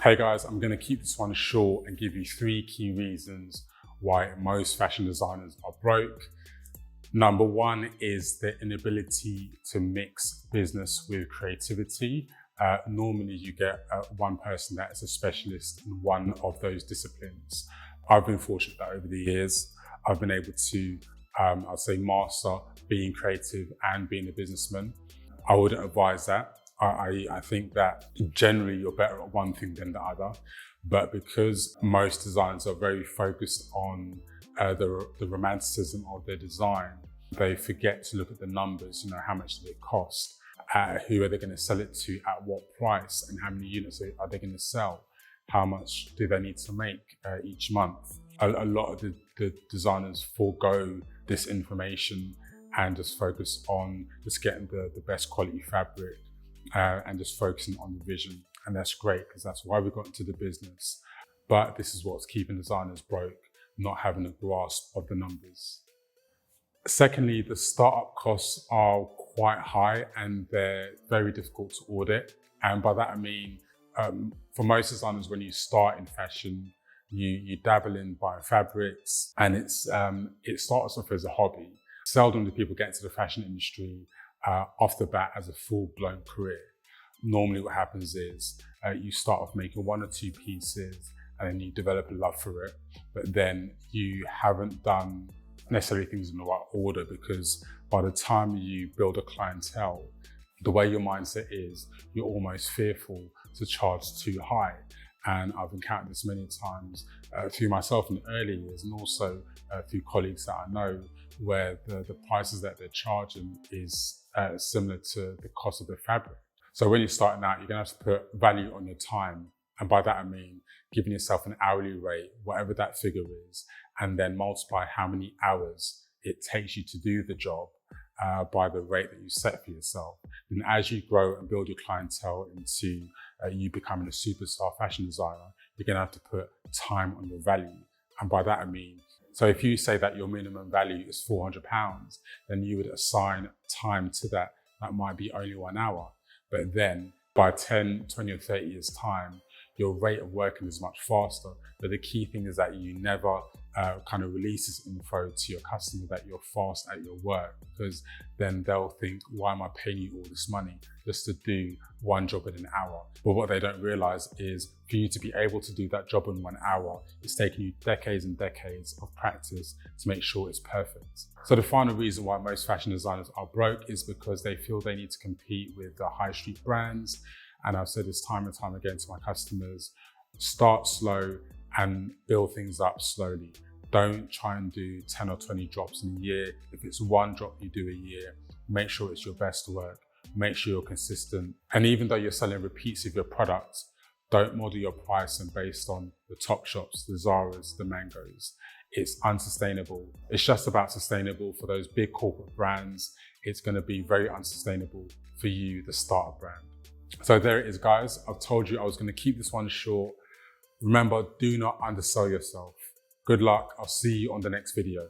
Hey guys, I'm going to keep this one short and give you 3 key reasons why most fashion designers are broke. Number 1 is the inability to mix business with creativity. Normally you get one person that is a specialist in one of those disciplines. I've been fortunate that over the years, I've been able to, I'd say, master being creative and being a businessman. I wouldn't advise that. I think that generally you're better at one thing than the other, but because most designers are very focused on the romanticism of their design, they forget to look at the numbers, how much does it cost, who are they going to sell it to, at what price, and how many units are they going to sell, how much do they need to make each month. A lot of the designers forego this information and just focus on just getting the best quality fabric and just focusing on the vision. And that's great because that's why we got into the business. But this is what's keeping designers broke, not having a grasp of the numbers. Secondly, the startup costs are quite high and they're very difficult to audit. And by that I mean, for most designers, when you start in fashion, you dabble in buying fabrics, and it starts off as a hobby. Seldom do people get into the fashion industry off the bat as a full-blown career. Normally what happens is you start off making 1 or 2 pieces and then you develop a love for it, but then you haven't done necessarily things in the right order, because by the time you build a clientele, the way your mindset is, you're almost fearful to charge too high. And I've encountered this many times through myself in the early years, and also through colleagues that I know, where the prices that they're charging is similar to the cost of the fabric. So when you're starting out, you're gonna have to put value on your time. And by that I mean giving yourself an hourly rate, whatever that figure is, and then multiply how many hours it takes you to do the job by the rate that you set for yourself. And as you grow and build your clientele into you becoming a superstar fashion designer, you're gonna have to put time on your value. And by that I mean, so if you say that your minimum value is £400, then you would assign time to that. That might be only 1 hour. But then by 10, 20 or 30 years time, your rate of working is much faster. But the key thing is that you never kind of release this info to your customer that you're fast at your work, because then they'll think, why am I paying you all this money just to do one job in an hour? But what they don't realize is for you to be able to do that job in 1 hour, it's taken you decades and decades of practice to make sure it's perfect. So the final reason why most fashion designers are broke is because they feel they need to compete with the high street brands. And I've said this time and time again to my customers, start slow and build things up slowly. Don't try and do 10 or 20 drops in a year. If it's 1 drop you do a year, make sure it's your best work. Make sure you're consistent. And even though you're selling repeats of your products, don't model your pricing based on the Top Shops, the Zaras, the Mangos. It's unsustainable. It's just about sustainable for those big corporate brands. It's going to be very unsustainable for you, the startup brand. So there it is, guys. I've told you I was going to keep this one short. Remember, do not undersell yourself. Good luck. I'll see you on the next video.